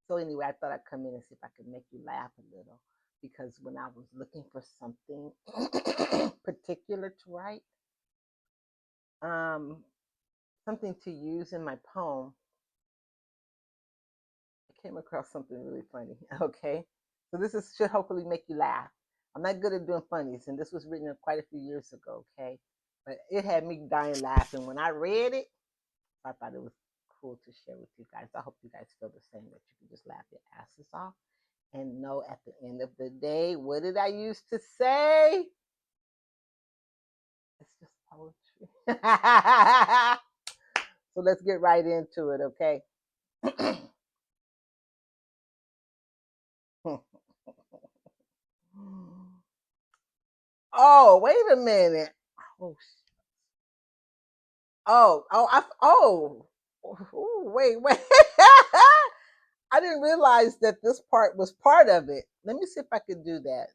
So anyway, I thought I'd come in and see if I could make you laugh a little because when I was looking for something particular to write, um, something to use in my poem, I came across something really funny. Okay, so should hopefully make you laugh. I'm not good at doing funnies, and this was written quite a few years ago. Okay, but it had me dying laughing when I read it. I thought it was cool to share with you guys. I hope you guys feel the same, that you can just laugh your asses off and know at the end of the day, what did I used to say? It's just poetry. So let's get right into it, okay? Oh, wait a minute. Oh, wait. I didn't realize that this part was part of it. Let me see if I could do that.